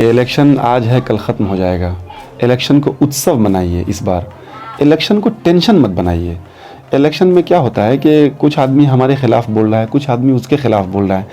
Election आज है कल ख़त्म हो जाएगा। इलेक्शन को उत्सव बनाइए इस बार। इलेक्शन को टेंशन मत बनाइए। इलेक्शन में क्या होता है कि कुछ आदमी हमारे ख़िलाफ़ बोल रहा है, कुछ आदमी उसके ख़िलाफ़ बोल रहा है।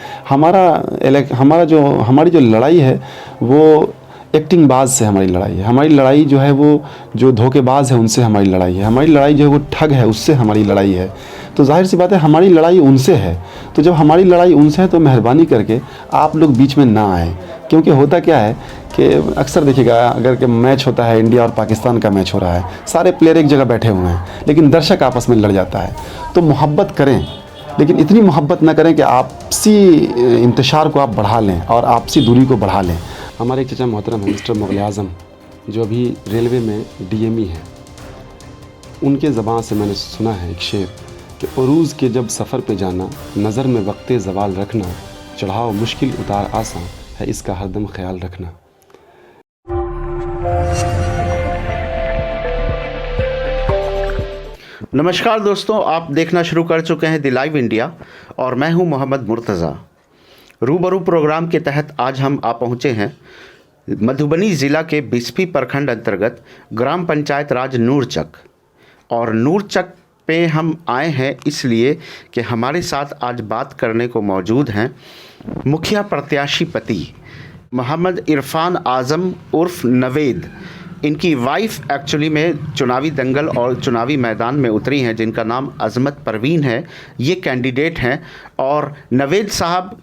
हमारी जो लड़ाई है वो एक्टिंग बाज से हमारी लड़ाई है। हमारी लड़ाई जो है वो जो धोखेबाज है उनसे हमारी लड़ाई है। हमारी लड़ाई जो है वो ठग है उससे हमारी लड़ाई है। तो जाहिर सी बात है हमारी लड़ाई उनसे है। तो जब हमारी लड़ाई उनसे है तो मेहरबानी करके आप लोग बीच में ना आए। क्योंकि होता क्या है कि अक्सर देखिएगा, अगर कि मैच होता है, इंडिया और पाकिस्तान का मैच हो रहा है, सारे प्लेयर एक जगह बैठे हुए हैं लेकिन दर्शक आपस में लड़ जाता है। तो मोहब्बत करें, लेकिन इतनी मोहब्बत ना करें कि आपसी इंतशार को आप बढ़ा लें और आपसी दूरी को बढ़ा लें। हमारे एक चचा मोहतरम हैं मिस्टर मुग़ल आज़म, जो अभी रेलवे में डीएमई हैं। उनके ज़बान से मैंने सुना है एक शेर कि उरूज़ के जब सफ़र पे जाना, नज़र में वक्ते ज़वाल रखना, चढ़ाओ मुश्किल उतार आसान है, इसका हरदम ख्याल रखना। नमस्कार दोस्तों, आप देखना शुरू कर चुके हैं द लाइव इंडिया और मैं हूं मोहम्मद मुर्तज़ा। रूबरू प्रोग्राम के तहत आज हम आ पहुंचे हैं मधुबनी ज़िला के बिस्फी प्रखंड अंतर्गत ग्राम पंचायत राज नूरचक। और नूरचक पे हम आए हैं इसलिए कि हमारे साथ आज बात करने को मौजूद हैं मुखिया प्रत्याशी पति मोहम्मद इरफान आज़म उर्फ नवेद। इनकी वाइफ एक्चुअली में चुनावी दंगल और चुनावी मैदान में उतरी हैं, जिनका नाम अज़मत परवीन है। ये कैंडिडेट हैं और नवेद साहब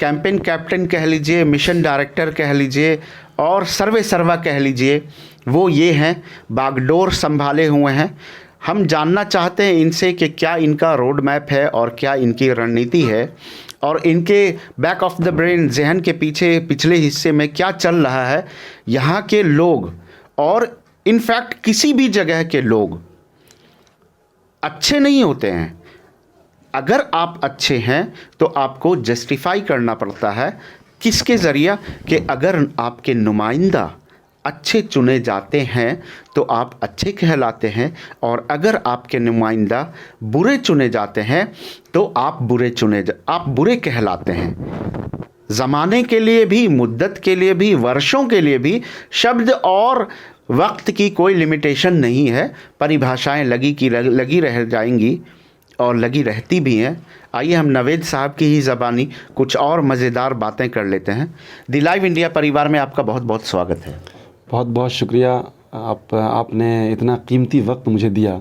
कैंपेन कैप्टन कह लीजिए, मिशन डायरेक्टर कह लीजिए और सर्वे सर्वा कह लीजिए, वो ये हैं, बागडोर संभाले हुए हैं। हम जानना चाहते हैं इनसे कि क्या इनका रोड मैप है और क्या इनकी रणनीति है और इनके बैक ऑफ द ब्रेन जहन के पीछे पिछले हिस्से में क्या चल रहा है। यहाँ के लोग और इनफैक्ट किसी भी जगह के लोग अच्छे नहीं होते हैं। अगर आप अच्छे हैं तो आपको जस्टिफाई करना पड़ता है। किसके ज़रिए? कि अगर आपके नुमाइंदा अच्छे चुने जाते हैं तो आप अच्छे कहलाते हैं, और अगर आपके नुमाइंदा बुरे चुने जाते हैं तो आप बुरे कहलाते हैं। ज़माने के लिए भी, मुद्दत के लिए भी, वर्षों के लिए भी शब्द और वक्त की कोई लिमिटेशन नहीं है। परिभाषाएं लगी रह जाएंगी और लगी रहती भी हैं। आइए हम नवेद साहब की ही ज़बानी कुछ और मज़ेदार बातें कर लेते हैं। द लाइव इंडिया परिवार में आपका बहुत बहुत स्वागत है। बहुत बहुत शुक्रिया। आपने इतना कीमती वक्त मुझे दिया।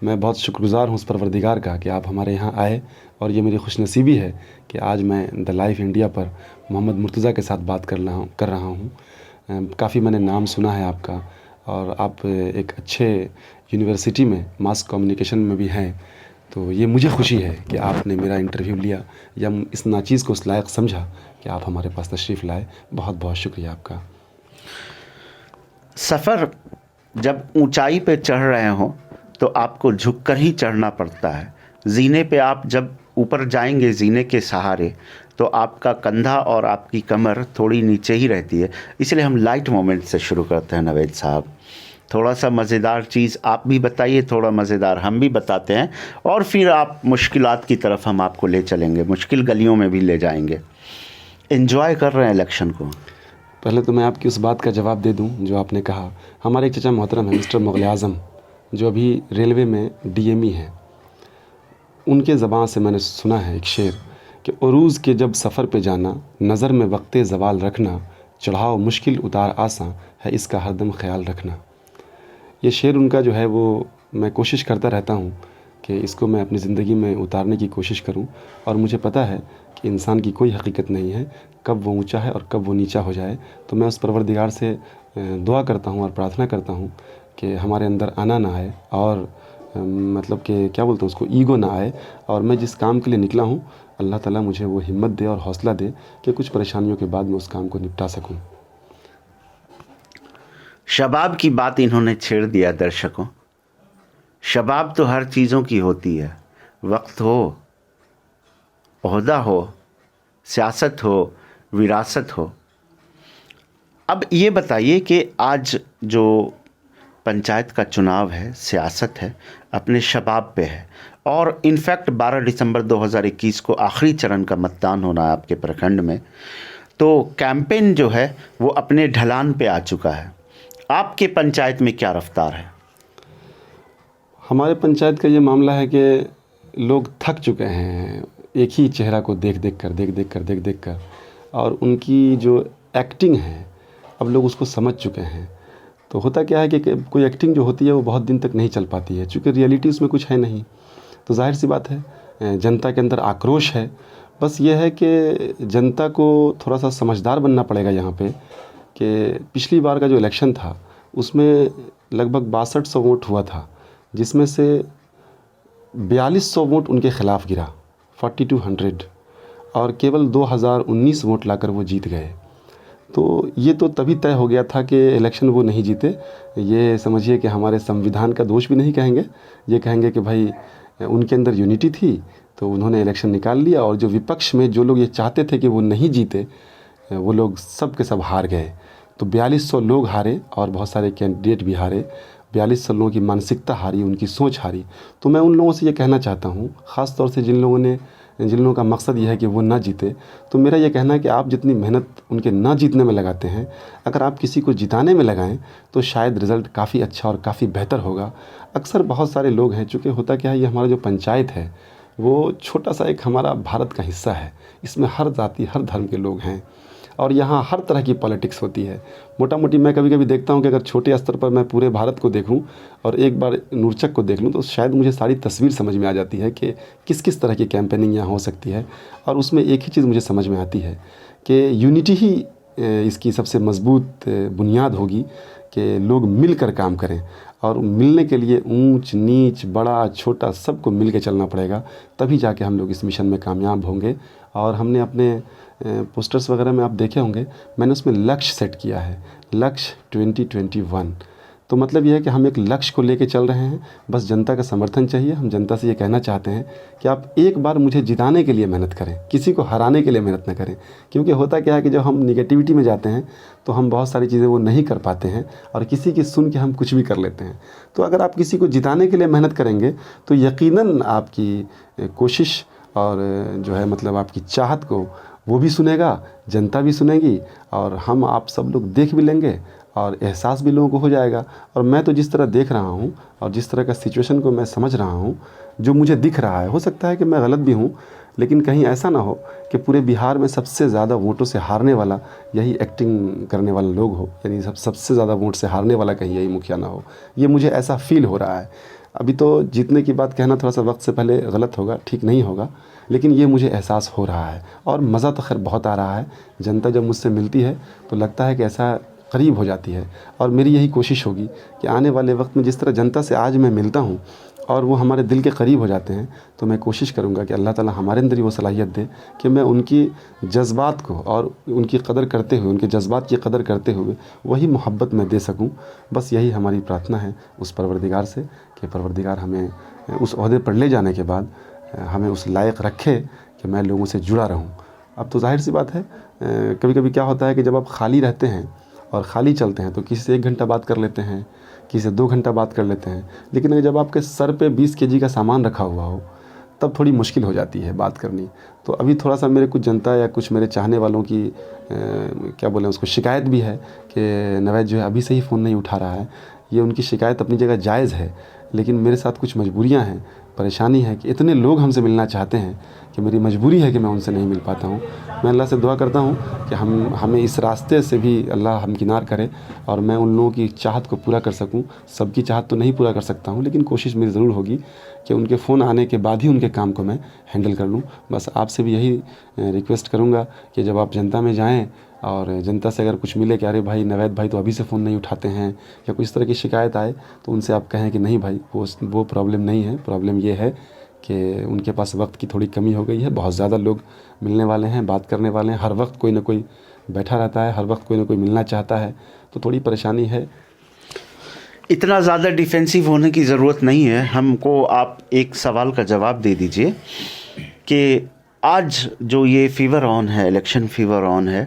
मैं बहुत शुक्रगुज़ार हूँ उस परवरदिगार का कि आप हमारे यहाँ आए, और ये मेरी खुशनसीबी है कि आज मैं द लाइव इंडिया पर मोहम्मद मुर्तज़ा के साथ बात कर रहा हूँ। काफ़ी मैंने नाम सुना है आपका, और आप एक अच्छे यूनिवर्सिटी में मास कम्युनिकेशन में भी हैं। तो ये मुझे खुशी है कि आपने मेरा इंटरव्यू लिया या इस नाचीज़ को उस लायक समझा कि आप हमारे पास तशरीफ़ लाए। बहुत बहुत शुक्रिया आपका। सफ़र जब ऊंचाई पे चढ़ रहे हों तो आपको झुककर ही चढ़ना पड़ता है। जीने पे आप जब ऊपर जाएंगे जीने के सहारे, तो आपका कंधा और आपकी कमर थोड़ी नीचे ही रहती है। इसलिए हम लाइट मोमेंट से शुरू करते हैं। नवेद साहब, थोड़ा सा मज़ेदार चीज़ आप भी बताइए, थोड़ा मज़ेदार हम भी बताते हैं, और फिर आप मुश्किलात की तरफ हम आपको ले चलेंगे, मुश्किल गलियों में भी ले जाएंगे। एंजॉय कर रहे हैं इलेक्शन को? पहले तो मैं आपकी उस बात का जवाब दे दूं जो आपने कहा। हमारे एक चचा मोहतरम हैं मिस्टर मुग़ल आज़म, जो अभी रेलवे में डीएमई हैं। उनके ज़बान से मैंने सुना है एक शेर कि उरूज़ के जब सफ़र पे जाना, नज़र में वक्ते ज़वाल रखना, चढ़ाओ मुश्किल उतार आसान है, इसका हरदम ख्याल रखना। ये शेर उनका जो है वो मैं कोशिश करता रहता हूँ कि इसको मैं अपनी ज़िंदगी में उतारने की कोशिश करूँ। और मुझे पता है कि इंसान की कोई हकीकत नहीं है, कब वो ऊंचा है और कब वो नीचा हो जाए। तो मैं उस परवरदिगार से दुआ करता हूँ और प्रार्थना करता हूँ कि हमारे अंदर आना ना आए, और मतलब कि क्या बोलते हैं उसको, ईगो ना आए। और मैं जिस काम के लिए निकला हूँ, अल्लाह ताला मुझे वो हिम्मत दे और हौसला दे कि कुछ परेशानियों के बाद मैं उस काम को निपटा सकूँ। शबाब की बात इन्होंने छेड़ दिया दर्शकों। शबाब तो हर चीज़ों की होती है। वक्त हो, ओहदा हो, सियासत हो, विरासत हो। अब ये बताइए कि आज जो पंचायत का चुनाव है, सियासत है, अपने शबाब पे है, और इनफैक्ट 12 दिसंबर 2021 को आखिरी चरण का मतदान होना है आपके प्रखंड में। तो कैंपेन जो है वो अपने ढलान पे आ चुका है। आपके पंचायत में क्या रफ्तार है? हमारे पंचायत का ये मामला है कि लोग थक चुके हैं एक ही चेहरा को देख देख कर, और उनकी जो एक्टिंग है अब लोग उसको समझ चुके हैं। तो होता क्या है कि कोई एक्टिंग जो होती है वो बहुत दिन तक नहीं चल पाती है, चूँकि रियलिटी उसमें कुछ है नहीं। तो जाहिर सी बात है जनता के अंदर आक्रोश है। बस ये है कि जनता को थोड़ा सा समझदार बनना पड़ेगा यहाँ पे कि पिछली बार का जो इलेक्शन था उसमें लगभग 6200 वोट हुआ था, जिसमें से 4200 वोट उनके ख़िलाफ़ गिरा, 4200, और केवल 2019 वोट लाकर वो जीत गए। तो ये तो तभी तय हो गया था कि इलेक्शन वो नहीं जीते। ये समझिए कि हमारे संविधान का दोष भी नहीं कहेंगे, ये कहेंगे कि भाई उनके अंदर यूनिटी थी तो उन्होंने इलेक्शन निकाल लिया, और जो विपक्ष में जो लोग ये चाहते थे कि वो नहीं जीते वो लोग सब के सब हार गए। तो 4200 लोग हारे और बहुत सारे कैंडिडेट भी हारे। 4200 लोगों की मानसिकता हारी, उनकी सोच हारी। तो मैं उन लोगों से ये कहना चाहता हूँ, ख़ास तौर से जिन लोगों का मकसद ये है कि वो ना जीते, तो मेरा ये कहना है कि आप जितनी मेहनत उनके ना जीतने में लगाते हैं, अगर आप किसी को जिताने में लगाएं तो शायद रिज़ल्ट काफ़ी अच्छा और काफ़ी बेहतर होगा। अक्सर बहुत सारे लोग हैं, चूँकि होता क्या है, ये हमारा जो पंचायत है वो छोटा सा एक हमारा भारत का हिस्सा है। इसमें हर जाति हर धर्म के लोग हैं और यहाँ हर तरह की पॉलिटिक्स होती है। मोटा मोटी मैं कभी कभी देखता हूँ कि अगर छोटे स्तर पर मैं पूरे भारत को देखूँ और एक बार नूरचक को देख लूँ तो शायद मुझे सारी तस्वीर समझ में आ जाती है कि किस किस तरह की कैंपेनिंग यहाँ हो सकती है। और उसमें एक ही चीज़ मुझे समझ में आती है कि यूनिटी ही इसकी सबसे मजबूत बुनियाद होगी कि लोग मिलकर काम करें, और मिलने के लिए ऊंच नीच बड़ा छोटा सबको मिल के चलना पड़ेगा, तभी जाके हम लोग इस मिशन में कामयाब होंगे। और हमने अपने पोस्टर्स वगैरह में आप देखे होंगे, मैंने उसमें लक्ष्य सेट किया है, लक्ष्य 2021। तो मतलब ये है कि हम एक लक्ष्य को लेके चल रहे हैं, बस जनता का समर्थन चाहिए। हम जनता से ये कहना चाहते हैं कि आप एक बार मुझे जिताने के लिए मेहनत करें, किसी को हराने के लिए मेहनत ना करें। क्योंकि होता क्या है कि जब हम निगेटिविटी में जाते हैं तो हम बहुत सारी चीज़ें वो नहीं कर पाते हैं और किसी की सुन के हम कुछ भी कर लेते हैं। तो अगर आप किसी को जिताने के लिए मेहनत करेंगे तो यकीनन आपकी कोशिश और जो है मतलब आपकी चाहत को वो भी सुनेगा, जनता भी सुनेगी, और हम आप सब लोग देख भी लेंगे और एहसास भी लोगों को हो जाएगा। और मैं तो जिस तरह देख रहा हूँ और जिस तरह का सिचुएशन को मैं समझ रहा हूँ, जो मुझे दिख रहा है, हो सकता है कि मैं गलत भी हूँ, लेकिन कहीं ऐसा ना हो कि पूरे बिहार में सबसे ज़्यादा वोटों से हारने वाला यही एक्टिंग करने वाला लोग हो, यानी सबसे ज़्यादा वोट से हारने वाला कहीं यही मुखिया ना हो। ये मुझे ऐसा फील हो रहा है। अभी तो जीतने की बात कहना थोड़ा सा वक्त से पहले गलत होगा, ठीक नहीं होगा, लेकिन ये मुझे एहसास हो रहा है और मज़ा तो खैर बहुत आ रहा है। जनता जब मुझसे मिलती है तो लगता है कि ऐसा करीब हो जाती है। और मेरी यही कोशिश होगी कि आने वाले वक्त में जिस तरह जनता से आज मैं मिलता हूँ और वो हमारे दिल के करीब हो जाते हैं, तो मैं कोशिश करूँगा कि अल्लाह ताला हमारे अंदर ही वो सलाहियत दे कि मैं उनकी जज्बात को और उनकी कदर करते हुए, उनके जज्बात की कदर करते हुए वही मोहब्बत मैं दे सकूँ। बस यही हमारी प्रार्थना है उस परवरदिगार से कि परवरदिगार हमें उस ओहदे पर ले जाने के बाद हमें उस लायक रखे कि मैं लोगों से जुड़ा रहूँ। अब तो जाहिर सी बात है, कभी कभी क्या होता है कि जब आप खाली रहते हैं और खाली चलते हैं तो किसी से 1 घंटा बात कर लेते हैं, किसी से 2 घंटा बात कर लेते हैं, लेकिन जब आपके सर पे 20 केजी का सामान रखा हुआ हो तब थोड़ी मुश्किल हो जाती है बात करनी। तो अभी थोड़ा सा मेरे कुछ जनता या कुछ मेरे चाहने वालों की क्या बोलें उसको शिकायत भी है कि नवैद जो है अभी से ही फ़ोन नहीं उठा रहा है। ये उनकी शिकायत अपनी जगह जायज़ है, लेकिन मेरे साथ कुछ मजबूरियाँ हैं, परेशानी है कि इतने लोग हमसे मिलना चाहते हैं कि मेरी मजबूरी है कि मैं उनसे नहीं मिल पाता हूँ। मैं अल्लाह से दुआ करता हूँ कि हमें इस रास्ते से भी अल्लाह हमकिनार करे और मैं उन लोगों की चाहत को पूरा कर सकूँ। सबकी चाहत तो नहीं पूरा कर सकता हूँ, लेकिन कोशिश मेरी ज़रूर होगी कि उनके फ़ोन आने के बाद ही उनके काम को मैं हैंडल कर लूँ। बस आपसे भी यही रिक्वेस्ट करूँगा कि जब आप जनता में जाएँ और जनता से अगर कुछ मिले कि अरे भाई नवैद भाई तो अभी से फ़ोन नहीं उठाते हैं या कुछ इस तरह की शिकायत आए, तो उनसे आप कहें कि नहीं भाई वो प्रॉब्लम नहीं है। प्रॉब्लम ये है कि उनके पास वक्त की थोड़ी कमी हो गई है। बहुत ज़्यादा लोग मिलने वाले हैं, बात करने वाले हैं, हर वक्त कोई ना कोई बैठा रहता है, हर वक्त कोई ना कोई मिलना चाहता है, तो थोड़ी परेशानी है। इतना ज़्यादा डिफेंसिव होने की ज़रूरत नहीं है। हमको आप एक सवाल का जवाब दे दीजिए कि आज जो ये फ़ीवर ऑन है, इलेक्शन फ़ीवर ऑन है,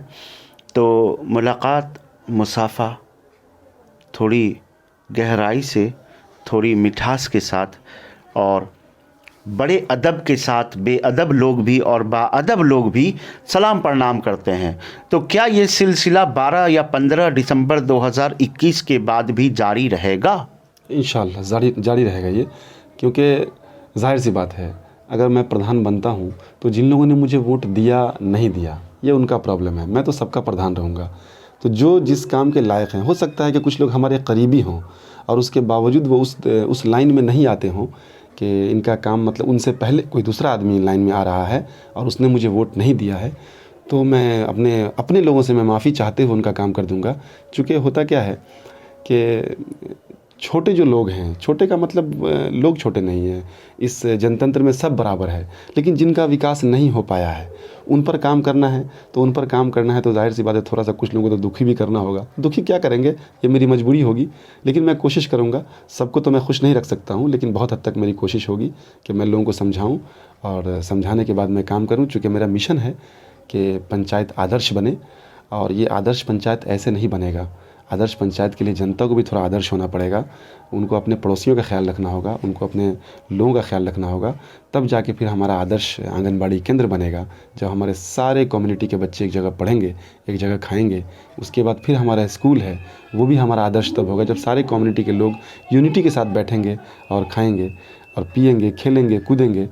तो मुलाकात, मुसाफ़ा थोड़ी गहराई से, थोड़ी मिठास के साथ और बड़े अदब के साथ बेअदब लोग भी और बाअदब लोग भी सलाम प्रणाम करते हैं। तो क्या ये सिलसिला 12 या 15 दिसंबर 2021 के बाद भी जारी रहेगा? इंशाल्लाह जारी रहेगा ये, क्योंकि जाहिर सी बात है, अगर मैं प्रधान बनता हूँ तो जिन लोगों ने मुझे वोट दिया नहीं दिया ये उनका प्रॉब्लम है, मैं तो सबका प्रधान रहूँगा। तो जो जिस काम के लायक हैं, हो सकता है कि कुछ लोग हमारे करीबी हों और उसके बावजूद वो उस लाइन में नहीं आते हों कि इनका काम मतलब उनसे पहले कोई दूसरा आदमी लाइन में आ रहा है और उसने मुझे वोट नहीं दिया है, तो मैं अपने लोगों से मैं माफ़ी चाहते हुए उनका काम कर दूंगा। चूँकि होता क्या है कि छोटे जो लोग हैं, छोटे का मतलब लोग छोटे नहीं हैं, इस जनतंत्र में सब बराबर है, लेकिन जिनका विकास नहीं हो पाया है उन पर काम करना है। तो उन पर काम करना है तो जाहिर सी बात है थोड़ा सा कुछ लोगों को तो दुखी भी करना होगा। दुखी क्या करेंगे, ये मेरी मजबूरी होगी, लेकिन मैं कोशिश करूँगा। सबको तो मैं खुश नहीं रख सकता हूँ, लेकिन बहुत हद तक मेरी कोशिश होगी कि मैं लोगों को समझाऊँ और समझाने के बाद मैं काम करूँ। चूँकि मेरा मिशन है कि पंचायत आदर्श बने, और ये आदर्श पंचायत ऐसे नहीं बनेगा। आदर्श पंचायत के लिए जनता को भी थोड़ा आदर्श होना पड़ेगा, उनको अपने पड़ोसियों का ख्याल रखना होगा, उनको अपने लोगों का ख्याल रखना होगा, तब जाके फिर हमारा आदर्श आंगनबाड़ी केंद्र बनेगा। जब हमारे सारे कम्युनिटी के बच्चे एक जगह पढ़ेंगे, एक जगह खाएंगे, उसके बाद फिर हमारा स्कूल है वो भी हमारा आदर्श तब होगा जब सारे कम्युनिटी के लोग यूनिटी के साथ बैठेंगे और खाएंगे और पिएंगे, खेलेंगे, कूदेंगे,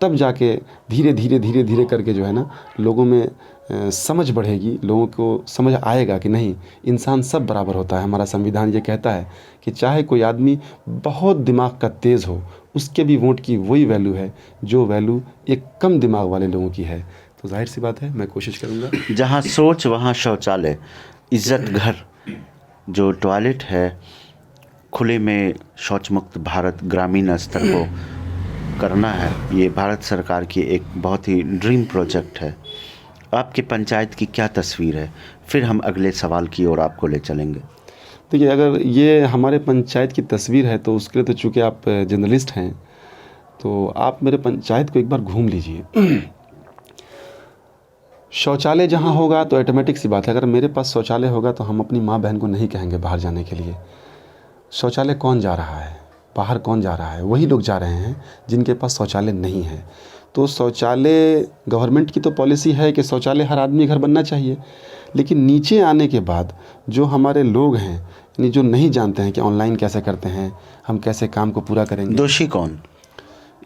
तब जाके धीरे धीरे करके जो है ना लोगों में समझ बढ़ेगी, लोगों को समझ आएगा कि नहीं, इंसान सब बराबर होता है। हमारा संविधान ये कहता है कि चाहे कोई आदमी बहुत दिमाग का तेज़ हो, उसके भी वोट की वही वैल्यू है जो वैल्यू एक कम दिमाग वाले लोगों की है। तो जाहिर सी बात है मैं कोशिश करूँगा। जहाँ सोच वहाँ शौचालय, इज्जत घर, जो टॉयलेट है, खुले में शौच मुक्त भारत ग्रामीण स्तर को करना है, ये भारत सरकार की एक बहुत ही ड्रीम प्रोजेक्ट है। आपके पंचायत की क्या तस्वीर है? फिर हम अगले सवाल की ओर आपको ले चलेंगे। देखिए, अगर ये हमारे पंचायत की तस्वीर है तो उसके लिए तो चूँकि आप जर्नलिस्ट हैं तो आप मेरे पंचायत को एक बार घूम लीजिए। शौचालय जहाँ होगा तो ऑटोमेटिक सी बात है, अगर मेरे पास शौचालय होगा तो हम अपनी माँ बहन को नहीं कहेंगे बाहर जाने के लिए। शौचालय कौन जा रहा है बाहर, कौन जा रहा है? वही लोग जा रहे हैं जिनके पास शौचालय नहीं है। तो शौचालय, गवर्नमेंट की तो पॉलिसी है कि शौचालय हर आदमी घर बनना चाहिए, लेकिन नीचे आने के बाद जो हमारे लोग हैं, यानी जो नहीं जानते हैं कि ऑनलाइन कैसे करते हैं, हम कैसे काम को पूरा करेंगे। दोषी कौन?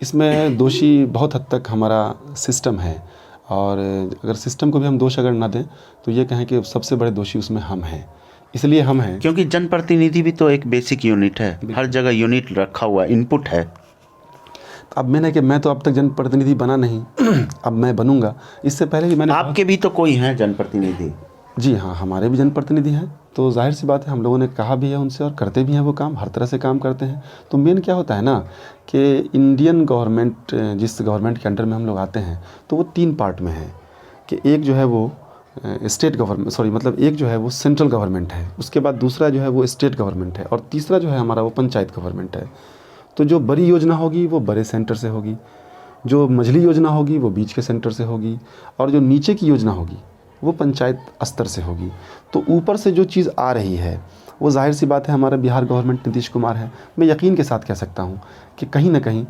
इसमें दोषी बहुत हद तक हमारा सिस्टम है, और अगर सिस्टम को भी हम दोष अगर ना दें तो ये कहें कि सबसे बड़े दोषी उसमें हम हैं। इसलिए हम हैं क्योंकि जनप्रतिनिधि भी तो एक बेसिक यूनिट है, हर जगह यूनिट रखा हुआ इनपुट है। अब मैं तो अब तक जनप्रतिनिधि बना नहीं, अब मैं बनूंगा। इससे पहले भी मैंने आपके भी तो कोई हैं जनप्रतिनिधि? जी हाँ, हमारे भी जनप्रतिनिधि हैं। तो जाहिर सी बात है हम लोगों ने कहा भी है उनसे और करते भी हैं, वो काम हर तरह से काम करते हैं। तो मेन क्या होता है ना कि इंडियन गवर्नमेंट, जिस गवर्नमेंट के अंडर में हम लोग आते हैं तो वो 3 पार्ट में है कि एक जो है वो स्टेट गवर्नमेंट, सॉरी मतलब एक जो है वो सेंट्रल गवर्नमेंट है, उसके बाद दूसरा जो है वो स्टेट गवर्नमेंट है, और तीसरा जो है हमारा वो पंचायत गवर्नमेंट है। तो जो बड़ी योजना होगी वो बड़े सेंटर से होगी, जो मझली योजना होगी वो बीच के सेंटर से होगी, और जो नीचे की योजना होगी वो पंचायत स्तर से होगी। तो ऊपर से जो चीज़ आ रही है वो जाहिर सी बात है हमारा बिहार गवर्नमेंट नीतीश कुमार है। मैं यकीन के साथ कह सकता हूँ कि कहीं ना कहीं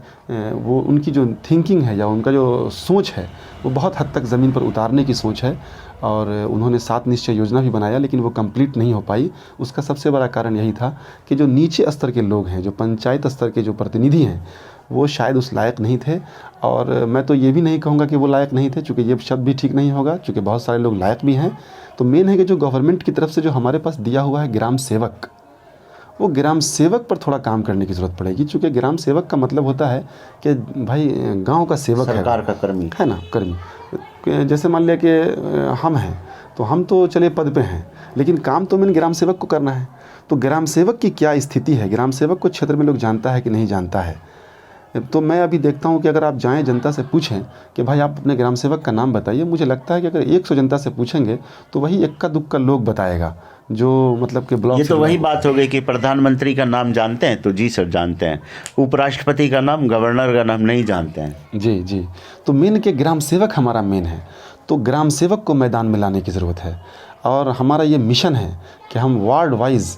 वो उनकी जो थिंकिंग है या उनका जो सोच है वो बहुत हद तक ज़मीन पर उतारने की सोच है, और उन्होंने 7 निश्चय योजना भी बनाया लेकिन वो कंप्लीट नहीं हो पाई। उसका सबसे बड़ा कारण यही था कि जो नीचे स्तर के लोग हैं, जो पंचायत स्तर के जो प्रतिनिधि हैं, वो शायद उस लायक नहीं थे। और मैं तो ये भी नहीं कहूँगा कि वो लायक नहीं थे, चूँकि ये शब्द भी ठीक नहीं होगा, चूँकि बहुत सारे लोग लायक भी हैं। तो मेन है कि जो गवर्नमेंट की तरफ से जो हमारे पास दिया हुआ है ग्राम सेवक, वो ग्राम सेवक पर थोड़ा काम करने की ज़रूरत पड़ेगी। चूँकि ग्राम सेवक का मतलब होता है कि भाई गांव का सेवक है, सरकार का कर्मी है ना, कर्मी। जैसे मान लिया कि हम हैं तो हम तो चले पद पे हैं, लेकिन काम तो मैंने ग्राम सेवक को करना है। तो ग्राम सेवक की क्या स्थिति है, ग्राम सेवक को क्षेत्र में लोग जानता है कि नहीं जानता है। तो मैं अभी देखता हूँ कि अगर आप जाएं जनता से पूछें कि भाई आप अपने ग्राम सेवक का नाम बताइए, मुझे लगता है कि अगर 100 जनता से पूछेंगे तो वही इक्का दुक्का लोग बताएगा, जो मतलब कि ब्लॉक। ये तो वही बात हो गई कि प्रधानमंत्री का नाम जानते हैं तो जी सर जानते हैं, उपराष्ट्रपति का नाम, गवर्नर का नाम नहीं जानते हैं। जी जी। तो मेन के ग्राम सेवक हमारा मेन है, तो ग्राम सेवक को मैदान में लाने की ज़रूरत है। और हमारा ये मिशन है कि हम वार्ड वाइज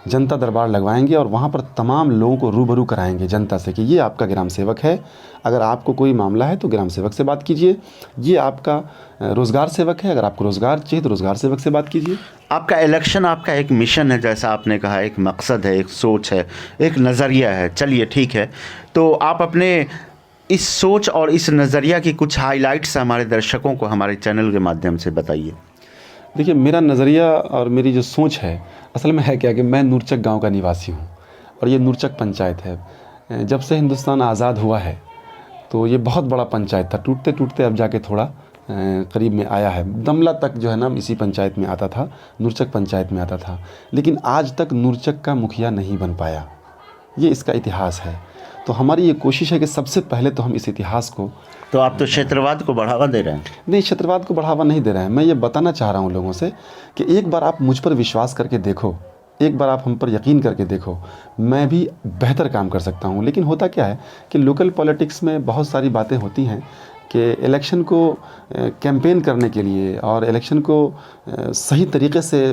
जनता दरबार लगवाएंगे और वहाँ पर तमाम लोगों को रूबरू कराएंगे जनता से कि ये आपका ग्राम सेवक है। अगर आपको कोई मामला है तो ग्राम सेवक से बात कीजिए। ये आपका रोज़गार सेवक है, अगर आपको रोज़गार चाहिए तो रोज़गार सेवक से बात कीजिए। आपका इलेक्शन आपका एक मिशन है, जैसा आपने कहा, एक मकसद है, एक सोच है, एक नज़रिया है। चलिए ठीक है, तो आप अपने इस सोच और इस नज़रिया की कुछ हाइलाइट्स हमारे दर्शकों को हमारे चैनल के माध्यम से बताइए। देखिए, मेरा नज़रिया और मेरी जो सोच है, असल में है क्या कि मैं नूरचक गांव का निवासी हूं और ये नूरचक पंचायत है। जब से हिंदुस्तान आज़ाद हुआ है तो ये बहुत बड़ा पंचायत था, टूटते टूटते अब जाके थोड़ा करीब में आया है। दमला तक जो है ना इसी पंचायत में आता था, नूरचक पंचायत में आता था, लेकिन आज तक नूरचक का मुखिया नहीं बन पाया। ये इसका इतिहास है। तो हमारी ये कोशिश है कि सबसे पहले तो हम इस इतिहास को, तो आप तो क्षेत्रवाद को बढ़ावा दे रहे हैं। नहीं, क्षेत्रवाद को बढ़ावा नहीं दे रहे हैं। मैं ये बताना चाह रहा हूँ लोगों से कि एक बार आप मुझ पर विश्वास करके देखो, एक बार आप हम पर यकीन करके देखो, मैं भी बेहतर काम कर सकता हूँ। लेकिन होता क्या है कि लोकल पॉलिटिक्स में बहुत सारी बातें होती हैं कि इलेक्शन को कैंपेन करने के लिए और इलेक्शन को सही तरीके से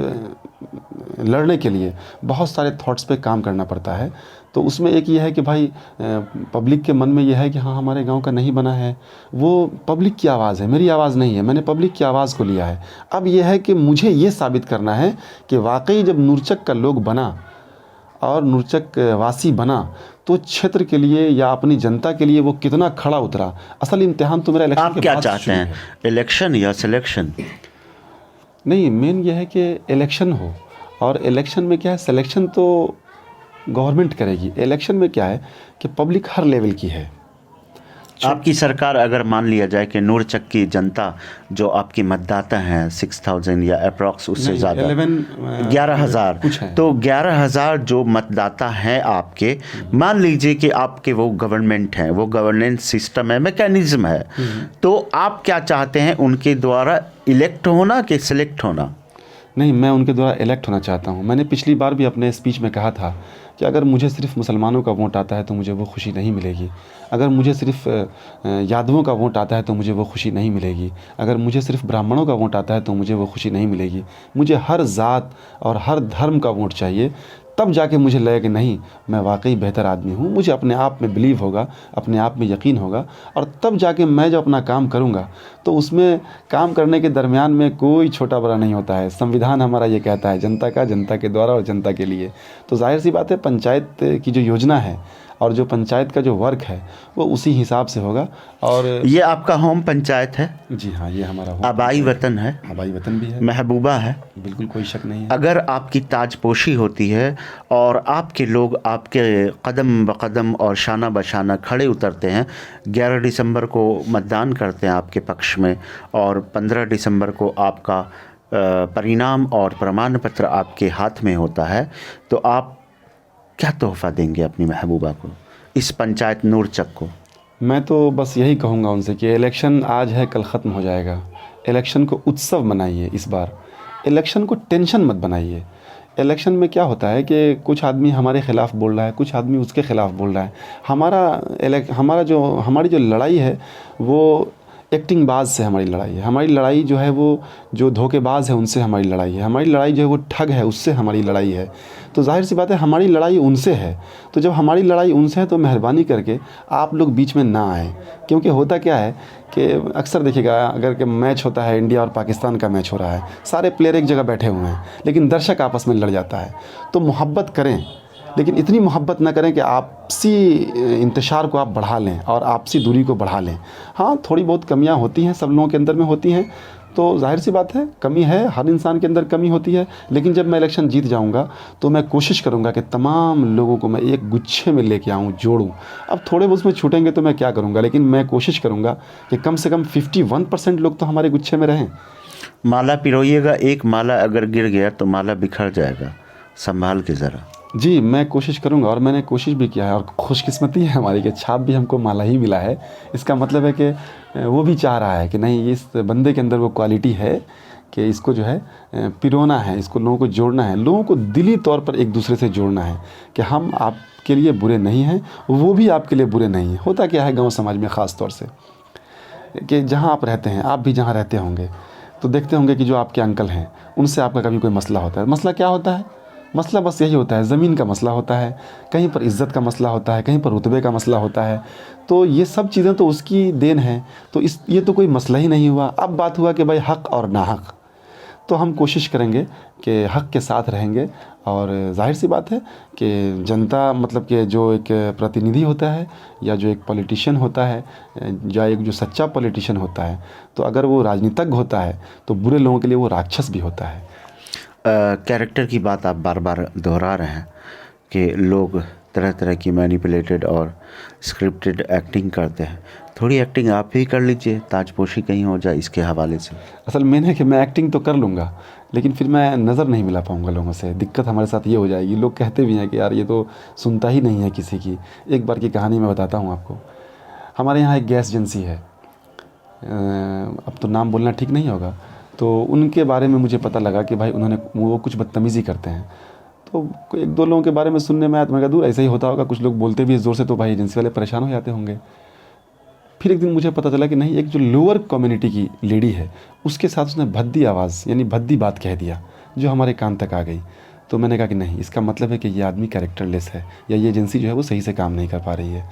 लड़ने के लिए बहुत सारे थॉट्स पे काम करना पड़ता है। तो उसमें एक ये है कि भाई पब्लिक के मन में ये है कि हाँ हमारे गांव का नहीं बना है। वो पब्लिक की आवाज़ है, मेरी आवाज़ नहीं है। मैंने पब्लिक की आवाज़ को लिया है। अब ये है कि मुझे ये साबित करना है कि वाकई जब नूरचक का लोग बना और नूरचक वासी बना तो क्षेत्र के लिए या अपनी जनता के लिए वो कितना खड़ा उतरा। असल इम्तिहान तो मेरा इलेक्शन आप क्या चाहते हैं, इलेक्शन या सिलेक्शन? नहीं, मेन ये है कि इलेक्शन हो, और इलेक्शन में क्या है, सिलेक्शन तो गवर्नमेंट करेगी। इलेक्शन में क्या है कि पब्लिक हर लेवल की है। आपकी सरकार, अगर मान लिया जाए कि नूरचक की जनता जो आपकी मतदाता हैं 6000 या अप्रॉक्स उससे ज़्यादा 11,000, तो 11,000 जो मतदाता हैं आपके, मान लीजिए कि आपके वो गवर्नमेंट हैं, वो गवर्नेंस सिस्टम है, मैकेनिज्म है, तो आप क्या चाहते हैं, उनके द्वारा इलेक्ट होना कि सिलेक्ट होना? नहीं, मैं उनके द्वारा इलेक्ट होना चाहता हूं। मैंने पिछली बार भी अपने स्पीच में कहा था कि अगर मुझे सिर्फ मुसलमानों का वोट आता है तो मुझे वो खुशी नहीं मिलेगी। अगर मुझे सिर्फ यादवों का वोट आता है तो मुझे वो खुशी नहीं मिलेगी। अगर मुझे सिर्फ ब्राह्मणों का वोट आता है तो मुझे वो खुशी नहीं मिलेगी। मुझे हर जात और हर धर्म का वोट चाहिए, तब जाके मुझे लगे कि नहीं, मैं वाकई बेहतर आदमी हूँ। मुझे अपने आप में बिलीव होगा, अपने आप में यकीन होगा, और तब जाके मैं जब अपना काम करूँगा तो उसमें काम करने के दरमियान में कोई छोटा बड़ा नहीं होता है। संविधान हमारा ये कहता है, जनता का, जनता के द्वारा और जनता के लिए। तो जाहिर सी बात है, पंचायत की जो योजना है और जो पंचायत का जो वर्क है वो उसी हिसाब से होगा। और ये आपका होम पंचायत है? जी हाँ, ये हमारा आबाई वतन है, आबाई वतन भी है, महबूबा है, बिल्कुल कोई शक नहीं है। अगर आपकी ताजपोशी होती है और आपके लोग आपके कदम ब कदम और शाना बशाना खड़े उतरते हैं, 11 दिसंबर को मतदान करते हैं आपके पक्ष में और 15 दिसंबर को आपका परिणाम और प्रमाण पत्र आपके हाथ में होता है, तो आप क्या तोहफ़ा देंगे अपनी महबूबा को, इस पंचायत नूरचक को? मैं तो बस यही कहूँगा उनसे कि इलेक्शन आज है, कल ख़त्म हो जाएगा। इलेक्शन को उत्सव बनाइए इस बार, इलेक्शन को टेंशन मत बनाइए। इलेक्शन में क्या होता है कि कुछ आदमी हमारे ख़िलाफ़ बोल रहा है, कुछ आदमी उसके ख़िलाफ़ बोल रहा है। हमारी जो लड़ाई है वो एक्टिंग बाज से हमारी लड़ाई है। हमारी लड़ाई जो है वो जो धोखेबाज है उनसे हमारी लड़ाई है। हमारी लड़ाई जो है वो ठग है, उससे हमारी लड़ाई है। तो जाहिर सी बात है, हमारी लड़ाई उनसे है। तो जब हमारी लड़ाई उनसे है तो मेहरबानी करके आप लोग बीच में ना आए, क्योंकि होता क्या है कि अक्सर देखिएगा, अगर के मैच होता है, इंडिया और पाकिस्तान का मैच हो रहा है, सारे प्लेयर एक जगह बैठे हुए हैं, लेकिन दर्शक आपस में लड़ जाता है। तो मोहब्बत करें, लेकिन इतनी मोहब्बत ना करें कि आपसी इंतशार को आप बढ़ा लें और आपसी दूरी को बढ़ा लें। हाँ, थोड़ी बहुत कमियां होती हैं, सब लोगों के अंदर में होती हैं, तो जाहिर सी बात है कमी है, हर इंसान के अंदर कमी होती है। लेकिन जब मैं इलेक्शन जीत जाऊंगा तो मैं कोशिश करूंगा कि तमाम लोगों को मैं एक गुच्छे में लेके आऊँ, जोड़ूँ। अब थोड़े बहुत उसमें छूटेंगे तो मैं क्या करूँगा, लेकिन मैं कोशिश करूँगा कि कम से कम 51% लोग तो हमारे गुच्छे में रहें। माला पिरोइएगा, एक माला अगर गिर गया तो माला बिखर जाएगा, संभाल के ज़रा। जी, मैं कोशिश करूंगा और मैंने कोशिश भी किया है, और खुशकिस्मती है हमारी कि छाप भी हमको माला ही मिला है। इसका मतलब है कि वो भी चाह रहा है कि नहीं, इस बंदे के अंदर वो क्वालिटी है कि इसको जो है पिरोना है, इसको लोगों को जोड़ना है, लोगों को दिली तौर पर एक दूसरे से जोड़ना है कि हम आपके लिए बुरे नहीं हैं, वो भी आपके लिए बुरे नहीं हैं। होता क्या है गाँव समाज में ख़ास तौर से कि जहाँ आप रहते हैं, आप भी जहाँ रहते होंगे तो देखते होंगे कि जो आपके अंकल हैं उनसे आपका कभी कोई मसला होता है। मसला क्या होता है? मसला बस यही होता है, ज़मीन का मसला होता है, कहीं पर इज़्ज़त का मसला होता है, कहीं पर रुतबे का मसला होता है। तो ये सब चीज़ें तो उसकी देन है, तो ये तो कोई मसला ही नहीं हुआ। अब बात हुआ कि भाई हक़ और नाहक़, तो हम कोशिश करेंगे कि हक़ के साथ रहेंगे। और ज़ाहिर सी बात है कि जनता मतलब कि जो एक प्रतिनिधि होता है या जो एक पॉलिटिशियन होता है या एक जो सच्चा पॉलिटिशियन होता है, तो अगर वो राजनीतिज्ञ होता है तो बुरे लोगों के लिए वो राक्षस भी होता है। कैरेक्टर की बात आप बार बार दोहरा रहे हैं कि लोग तरह तरह की मैनिपुलेटेड और स्क्रिप्टेड एक्टिंग करते हैं। थोड़ी एक्टिंग आप भी कर लीजिए, ताजपोशी कहीं हो जाए इसके हवाले से। असल में है कि मैं एक्टिंग तो कर लूँगा, लेकिन फिर मैं नज़र नहीं मिला पाऊँगा लोगों से। दिक्कत हमारे साथ ये हो जाएगी, लोग कहते भी हैं कि यार ये तो सुनता ही नहीं है किसी की। एक बार की कहानी मैं बताता हूँ आपको। हमारे यहाँ एक गैस एजेंसी है, अब तो नाम बोलना ठीक नहीं होगा, तो उनके बारे में मुझे पता लगा कि भाई वो कुछ बदतमीज़ी करते हैं। तो एक दो लोगों के बारे में सुनने में आया, तो मैं कहा दूर ऐसा ही होता होगा, कुछ लोग बोलते भी इस ज़ोर से तो भाई एजेंसी वाले परेशान हो जाते होंगे। फिर एक दिन मुझे पता चला कि नहीं, एक जो लोअर कम्युनिटी की लेडी है उसके साथ उसने भद्दी आवाज़ यानी भद्दी बात कह दिया जो हमारे कान तक आ गई। तो मैंने कहा कि नहीं, इसका मतलब है कि ये आदमी कैरेक्टरलेस है या ये एजेंसी जो है वो सही से काम नहीं कर पा रही है।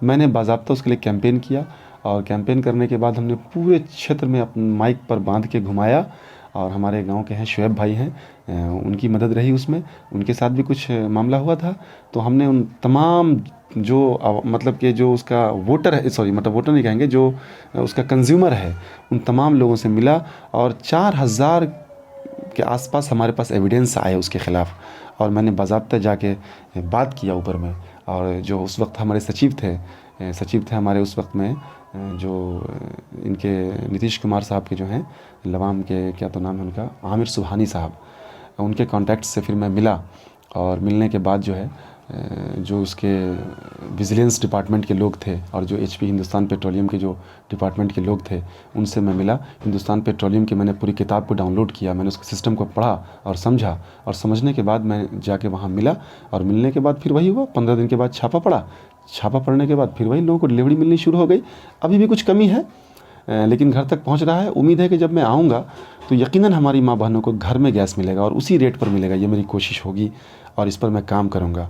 मैंने बाज़ाब्ता उसके लिए कैंपेन किया, और कैंपेन करने के बाद हमने पूरे क्षेत्र में अपने माइक पर बांध के घुमाया। और हमारे गांव के हैं शुएब भाई हैं, उनकी मदद रही उसमें, उनके साथ भी कुछ मामला हुआ था। तो हमने उन तमाम जो मतलब कि जो उसका वोटर है, सॉरी मतलब वोटर नहीं कहेंगे, जो उसका कंज्यूमर है, उन तमाम लोगों से मिला और 4000 के आसपास हमारे पास एविडेंस आए उसके ख़िलाफ़। और मैंने बाज़ाब्ता जाके बात किया ऊपर में। और जो उस वक्त हमारे सचिव थे हमारे उस वक्त में, जो इनके नीतीश कुमार साहब के जो हैं लवाम के, क्या तो नाम है उनका, आमिर सुबहानी साहब, उनके कॉन्टैक्ट से फिर मैं मिला। और मिलने के बाद जो है जो उसके विजिलेंस डिपार्टमेंट के लोग थे और जो HP हिंदुस्तान पेट्रोलियम के जो डिपार्टमेंट के लोग थे उनसे मैं मिला। हिंदुस्तान पेट्रोलियम की मैंने पूरी किताब को डाउनलोड किया, मैंने उसके सिस्टम को पढ़ा और समझा, और समझने के बाद मैं जाके वहाँ मिला। और मिलने के बाद फिर वही हुआ, 15 दिन के बाद छापा पड़ा। छापा पड़ने के बाद फिर वही लोगों को डिलीवरी मिलनी शुरू हो गई। अभी भी कुछ कमी है, लेकिन घर तक पहुंच रहा है। उम्मीद है कि जब मैं आऊँगा तो यकीनन हमारी माँ बहनों को घर में गैस मिलेगा और उसी रेट पर मिलेगा। ये मेरी कोशिश होगी और इस पर मैं काम करूँगा,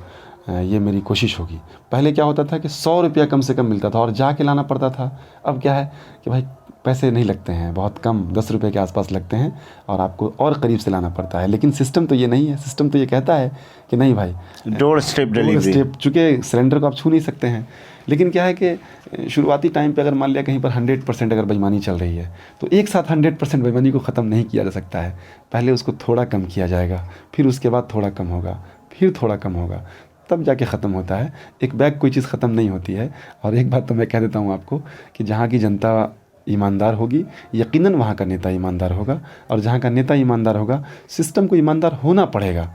ये मेरी कोशिश होगी। पहले क्या होता था कि 100 रुपया कम से कम मिलता था और जाके लाना पड़ता था। अब क्या है कि भाई पैसे नहीं लगते हैं, बहुत कम 10 रुपये के आसपास लगते हैं और आपको और करीब से लाना पड़ता है। लेकिन सिस्टम तो ये नहीं है, सिस्टम तो ये कहता है कि नहीं भाई डोर स्टेप डिलीवरी, चूँकि सिलेंडर को आप छू नहीं सकते हैं। लेकिन क्या है कि शुरुआती टाइम पे अगर मान लिया कहीं पर 100% अगर बेईमानी चल रही है तो एक साथ 100% बेईमानी को ख़त्म नहीं किया जा सकता है। पहले उसको थोड़ा कम किया जाएगा, फिर उसके बाद थोड़ा कम होगा, फिर थोड़ा कम होगा, तब जाके ख़त्म होता है। एक बैग कोई चीज़ ख़त्म नहीं होती है। और एक बात तो मैं कह देता हूँ आपको कि जहाँ की जनता ईमानदार होगी यकीनन वहाँ का नेता ईमानदार होगा, और जहाँ का नेता ईमानदार होगा सिस्टम को ईमानदार होना पड़ेगा।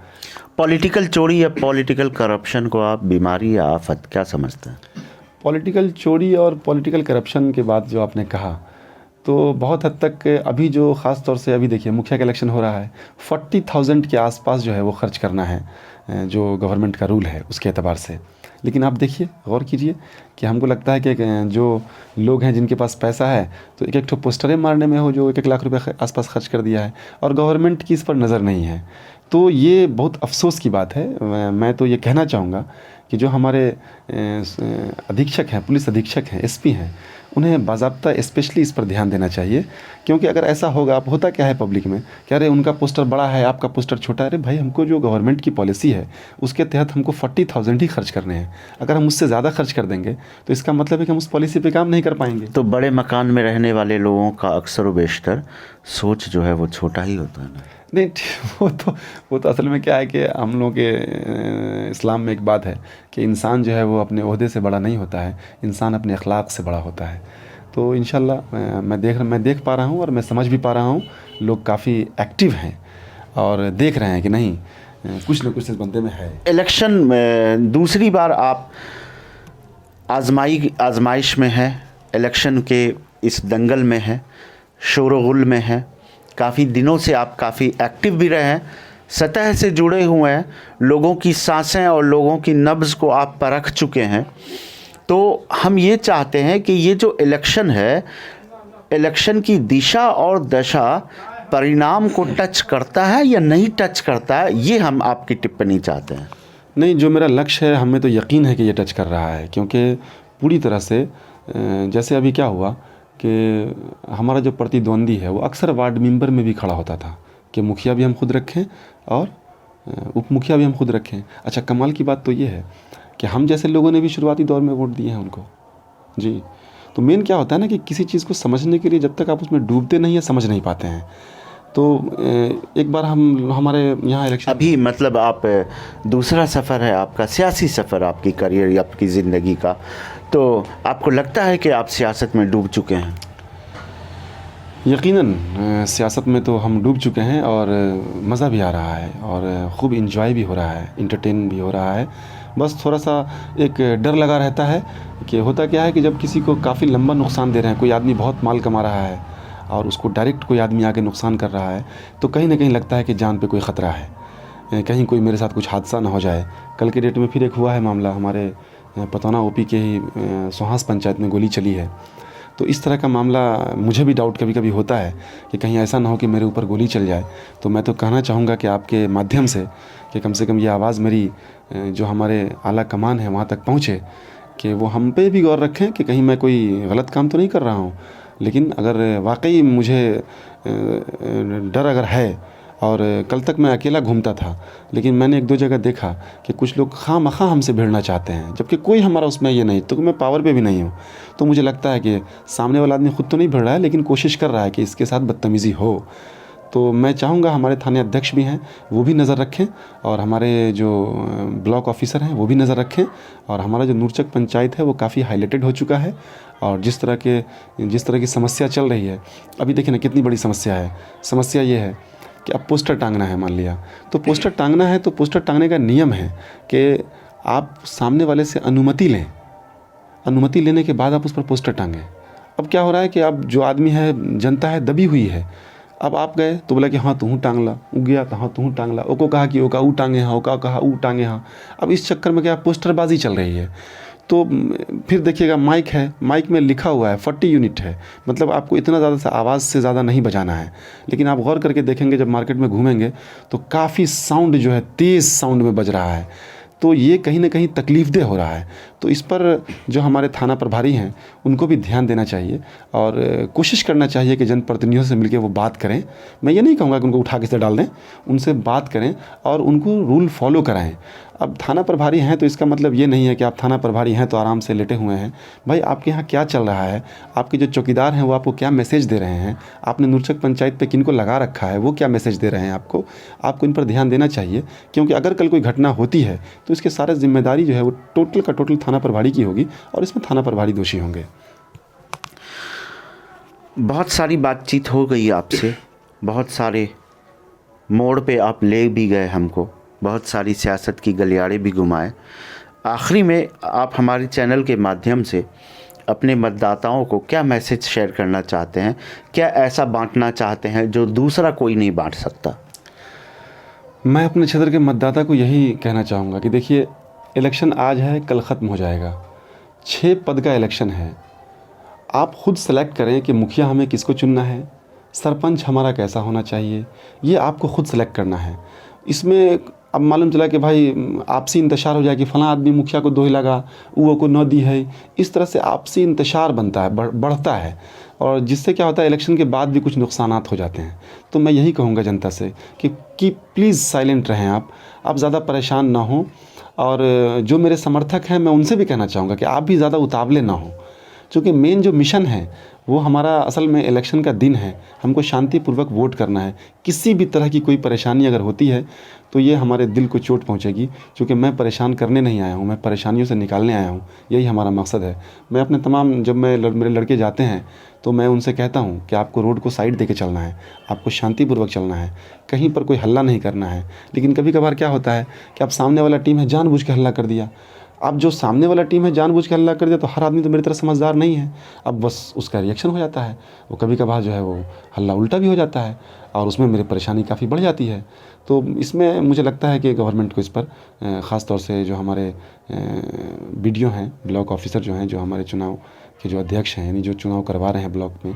पॉलिटिकल चोरी या पॉलिटिकल करप्शन को आप बीमारी या आफत क्या समझते हैं? पॉलिटिकल चोरी और पॉलिटिकल करप्शन के बाद जो आपने कहा, तो बहुत हद तक अभी जो ख़ास तौर से अभी देखिए मुखिया का इलेक्शन हो रहा है, 40,000 के आसपास जो है वो खर्च करना है, जो गवर्नमेंट का रूल है उसके एतबार से। लेकिन आप देखिए, गौर कीजिए कि हमको लगता है कि जो लोग हैं जिनके पास पैसा है तो एक ठो पोस्टरें मारने में हो जो 1-1 लाख रुपए आसपास खर्च कर दिया है, और गवर्नमेंट की इस पर नज़र नहीं है। तो ये बहुत अफसोस की बात है। मैं तो ये कहना चाहूँगा कि जो हमारे अधीक्षक हैं, पुलिस अधीक्षक हैं, SP हैं, उन्हें बाज़ाब्ता स्पेशली इस पर ध्यान देना चाहिए। क्योंकि अगर ऐसा होगा, अब होता क्या है पब्लिक में, क्या अरे उनका पोस्टर बड़ा है आपका पोस्टर छोटा है। अरे भाई, हमको जो गवर्नमेंट की पॉलिसी है उसके तहत हमको 40,000 ही खर्च करने हैं। अगर हम उससे ज़्यादा खर्च कर देंगे तो इसका मतलब है कि हम उस पॉलिसी पे काम नहीं कर पाएंगे। तो बड़े मकान में रहने वाले लोगों का अक्सर व बेशतर सोच जो है वो छोटा ही होता है ना? नहीं, वो तो असल में क्या है कि हम लोगों के इस्लाम में एक बात है कि इंसान जो है वो अपने ओहदे से बड़ा नहीं होता है, इंसान अपने अखलाक से बड़ा होता है। तो इंशाल्लाह मैं देख पा रहा हूँ और मैं समझ भी पा रहा हूँ, लोग काफ़ी एक्टिव हैं और देख रहे हैं कि नहीं, कुछ न कुछ इस बंदे में है। इलेक्शन में दूसरी बार आप आजमाइश में हैं, इलेक्शन के इस दंगल में हैं, शोरगुल में हैं। काफ़ी दिनों से आप काफ़ी एक्टिव भी रहे हैं, सतह से जुड़े हुए हैं, लोगों की सांसें और लोगों की नब्ज़ को आप परख चुके हैं। तो हम ये चाहते हैं कि ये जो इलेक्शन है, इलेक्शन की दिशा और दशा परिणाम को टच करता है या नहीं टच करता है, ये हम आपकी टिप्पणी चाहते हैं। नहीं, जो मेरा लक्ष्य है हमें तो यकीन है कि ये टच कर रहा है, क्योंकि पूरी तरह से जैसे अभी क्या हुआ कि हमारा जो प्रतिद्वंदी है वो अक्सर वार्ड मेंबर में भी खड़ा होता था कि मुखिया भी हम खुद रखें और उप मुखिया भी हम खुद रखें। अच्छा, कमाल की बात तो ये है कि हम जैसे लोगों ने भी शुरुआती दौर में वोट दिए हैं उनको जी। तो मेन क्या होता है ना कि किसी चीज़ को समझने के लिए जब तक आप उसमें डूबते नहीं हैं समझ नहीं पाते हैं। तो एक बार हमारे यहाँ इलेक्शन अभी मतलब आप दूसरा सफ़र है आपका, सियासी सफ़र आपकी करियर या आपकी ज़िंदगी का, तो आपको लगता है कि आप सियासत में डूब चुके हैं? यकीनन सियासत में तो हम डूब चुके हैं और मज़ा भी आ रहा है और ख़ूब इंजॉय भी हो रहा है, इंटरटेन भी हो रहा है। बस थोड़ा सा एक डर लगा रहता है कि होता क्या है कि जब किसी को काफ़ी लंबा नुकसान दे रहे हैं, कोई आदमी बहुत माल कमा रहा है और उसको डायरेक्ट कोई आदमी आके नुकसान कर रहा है, तो कहीं ना कहीं लगता है कि जान पे कोई ख़तरा है, कहीं कोई मेरे साथ कुछ हादसा ना हो जाए। कल के डेट में फिर एक हुआ है मामला, हमारे पतौना ओपी के ही सोहास पंचायत में गोली चली है। तो इस तरह का मामला मुझे भी डाउट कभी कभी होता है कि कहीं ऐसा ना हो कि मेरे ऊपर गोली चल जाए। तो मैं तो कहना चाहूँगा कि आपके माध्यम से कम ये आवाज़ मेरी जो हमारे आला कमान है वहाँ तक पहुँचे कि वो हम पे भी गौर रखें कि कहीं मैं कोई गलत काम तो नहीं कर रहा हूँ। लेकिन अगर वाकई मुझे डर अगर है, और कल तक मैं अकेला घूमता था, लेकिन मैंने एक दो जगह देखा कि कुछ लोग खामखा हमसे भिड़ना चाहते हैं, जबकि कोई हमारा उसमें ये नहीं, तो मैं पावर पे भी नहीं हूँ। तो मुझे लगता है कि सामने वाला आदमी खुद तो नहीं भिड़ रहा है, लेकिन कोशिश कर रहा है कि इसके साथ बदतमीज़ी हो। तो मैं चाहूँगा हमारे थाने अध्यक्ष भी हैं वो भी नज़र रखें, और हमारे जो ब्लॉक ऑफिसर हैं वो भी नज़र रखें, और हमारा जो नूरचक पंचायत है वो काफ़ी हाईलाइटेड हो चुका है। और जिस तरह की समस्या चल रही है, अभी देखिए ना कितनी बड़ी समस्या है। समस्या ये है कि अब पोस्टर टांगना है, मान लिया तो पोस्टर टांगना है, तो पोस्टर टांगने का नियम है कि आप सामने वाले से अनुमति लें, अनुमति लेने के बाद आप उस पर पोस्टर टांगें। अब क्या हो रहा है कि अब जो आदमी है, जनता है दबी हुई है, अब आप गए तो बोला कि हाँ तू टांग ला, उ गया तो हाँ तू टांग ला, ओको कहा कि ओका ऊ टांगे हाँ, ओका कहा ऊ टांगे हाँ। अब इस चक्कर में क्या पोस्टरबाजी चल रही है। तो फिर देखिएगा माइक है, माइक में लिखा हुआ है 40 यूनिट है, मतलब आपको इतना ज़्यादा से आवाज़ से ज़्यादा नहीं बजाना है। लेकिन आप गौर करके देखेंगे जब मार्केट में घूमेंगे तो काफ़ी साउंड जो है तेज़ साउंड में बज रहा है, तो ये कहीं ना कहीं तकलीफ़देह हो रहा है। तो इस पर जो हमारे थाना प्रभारी हैं उनको भी ध्यान देना चाहिए और कोशिश करना चाहिए कि जनप्रतिनिधियों से मिलकर वो बात करें। मैं ये नहीं कहूँगा कि उनको उठा के से डाल दें, उनसे बात करें और उनको रूल फॉलो कराएं। अब थाना प्रभारी हैं तो इसका मतलब ये नहीं है कि आप थाना प्रभारी हैं तो आराम से लेटे हुए हैं। भाई आपके यहाँ क्या चल रहा है, आपके जो चौकीदार हैं वो आपको क्या मैसेज दे रहे हैं, आपने नूरचक पंचायत पे किनको लगा रखा है, वो क्या मैसेज दे रहे हैं आपको इन पर ध्यान देना चाहिए। क्योंकि अगर कल कोई घटना होती है तो इसके सारे जिम्मेदारी जो है वो टोटल का टोटल थाना प्रभारी की होगी और इसमें थाना प्रभारी दोषी होंगे। बहुत सारी बातचीत हो गई आपसे, बहुत सारे मोड़ पे आप ले भी गए हमको, बहुत सारी सियासत की गलियारे भी घुमाए। आखिरी में आप हमारे चैनल के माध्यम से अपने मतदाताओं को क्या मैसेज शेयर करना चाहते हैं, क्या ऐसा बांटना चाहते हैं जो दूसरा कोई नहीं बांट सकता? मैं अपने क्षेत्र के मतदाता को यही कहना चाहूँगा कि देखिए, इलेक्शन आज है, कल ख़त्म हो जाएगा। 6 पद का इलेक्शन है। आप खुद सेलेक्ट करें कि मुखिया हमें किसको चुनना है, सरपंच हमारा कैसा होना चाहिए, ये आपको खुद सेलेक्ट करना है। इसमें अब मालूम चला कि भाई आपसी इंतशार हो जाए कि फ़लाँ आदमी मुखिया को 2 ही लगा, वो को 9 दी है। इस तरह से आपसी इंतशार बनता है, बढ़ता है, और जिससे क्या होता है इलेक्शन के बाद भी कुछ नुकसानात हो जाते हैं। तो मैं यही कहूँगा जनता से कि प्लीज़ साइलेंट रहें, आप ज़्यादा परेशान ना हों। और जो मेरे समर्थक हैं मैं उनसे भी कहना चाहूँगा कि आप भी ज़्यादा उतावले ना हों, क्योंकि मेन जो मिशन है वो हमारा असल में इलेक्शन का दिन है, हमको शांतिपूर्वक वोट करना है। किसी भी तरह की कोई परेशानी अगर होती है तो ये हमारे दिल को चोट पहुंचेगी, क्योंकि मैं परेशान करने नहीं आया हूं, मैं परेशानियों से निकालने आया हूं। यही हमारा मकसद है। मैं अपने तमाम जब मेरे लड़के जाते हैं तो मैं उनसे कहता हूं कि आपको रोड को साइड देके चलना है, आपको शांतिपूर्वक चलना है, कहीं पर कोई हल्ला नहीं करना है। लेकिन कभी कभार क्या होता है कि अब सामने वाला टीम है जानबूझ के हल्ला कर दिया। अब जो सामने वाला टीम है जानबूझ के हल्ला कर दिया तो हर आदमी तो मेरी तरह समझदार नहीं है, अब बस उसका रिएक्शन हो जाता है। वो कभी कभार जो है वो हल्ला उल्टा भी हो जाता है और उसमें मेरी परेशानी काफ़ी बढ़ जाती है। तो इसमें मुझे लगता है कि गवर्नमेंट को इस पर ख़ास तौर से जो हमारे बीडीओ हैं, ब्लॉक ऑफिसर जो हैं, जो हमारे चुनाव के जो अध्यक्ष हैं, यानी जो चुनाव करवा रहे हैं ब्लॉक में,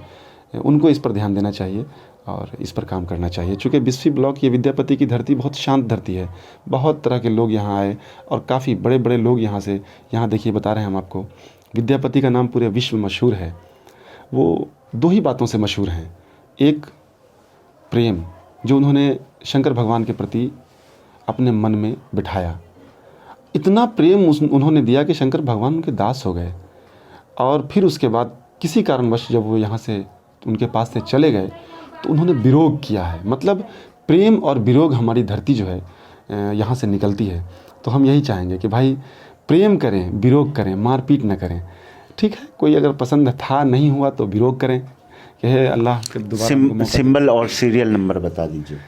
उनको इस पर ध्यान देना चाहिए और इस पर काम करना चाहिए। चूँकि बिस्फी ब्लॉक ये विद्यापति की धरती बहुत शांत धरती है, बहुत तरह के लोग यहाँ आए और काफ़ी बड़े बड़े लोग यहाँ देखिए बता रहे हैं हम आपको, विद्यापति का नाम पूरे विश्व में मशहूर है। वो 2 ही बातों से मशहूर हैं, एक प्रेम जो उन्होंने शंकर भगवान के प्रति अपने मन में बिठाया, इतना प्रेम उन्होंने दिया कि शंकर भगवान उनके दास हो गए। और फिर उसके बाद किसी कारणवश जब वो यहाँ से उनके पास से चले गए तो उन्होंने विरोध किया है। मतलब प्रेम और विरोध हमारी धरती जो है यहाँ से निकलती है। तो हम यही चाहेंगे कि भाई प्रेम करें, विरोध करें, मारपीट न करें। ठीक है, कोई अगर पसंद था नहीं हुआ तो विरोध करें कि हे अल्लाह के दोबारा। सिंबल और सीरियल नंबर बता दीजिए।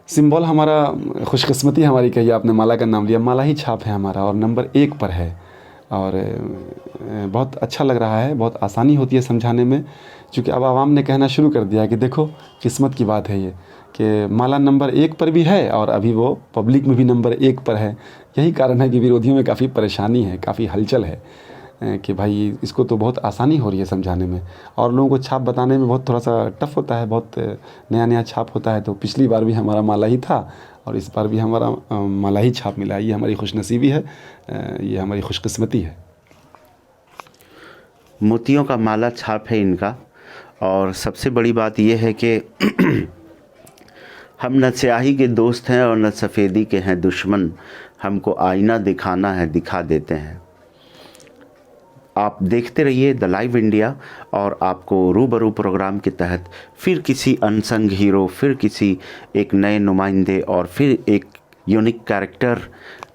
सिंबल हमारा, खुशकिस्मती हमारी कहिए, आपने माला का नाम लिया, माला ही छाप है हमारा और नंबर 1 पर है। और बहुत अच्छा लग रहा है, बहुत आसानी होती है समझाने में, क्योंकि अब आवाम ने कहना शुरू कर दिया कि देखो किस्मत की बात है ये कि माला नंबर 1 पर भी है और अभी वो पब्लिक में भी नंबर 1 पर है। यही कारण है कि विरोधियों में काफ़ी परेशानी है, काफ़ी हलचल है कि भाई इसको तो बहुत आसानी हो रही है समझाने में और लोगों को छाप बताने में बहुत थोड़ा सा टफ होता है, बहुत नया छाप होता है। तो पिछली बार भी हमारा माला ही था और इस बार भी हमारा माला ही छाप मिला है। ये हमारी खुशनसीबी है, ये हमारी खुशकिस्मती है। मोतियों का माला छाप है इनका। और सबसे बड़ी बात यह है कि हम न स्याही के दोस्त हैं और न सफ़ेदी के हैं दुश्मन, हमको आईना दिखाना है दिखा देते हैं। आप देखते रहिए द लाइव इंडिया और आपको रूबरू प्रोग्राम के तहत फिर किसी अनसंग हीरो, फिर किसी एक नए नुमाइंदे और फिर एक यूनिक कैरेक्टर,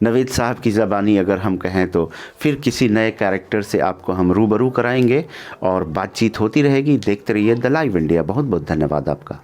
नवेद साहब की ज़बानी अगर हम कहें तो फिर किसी नए कैरेक्टर से आपको हम रूबरू कराएंगे और बातचीत होती रहेगी। देखते रहिए द लाइव इंडिया। बहुत बहुत धन्यवाद आपका।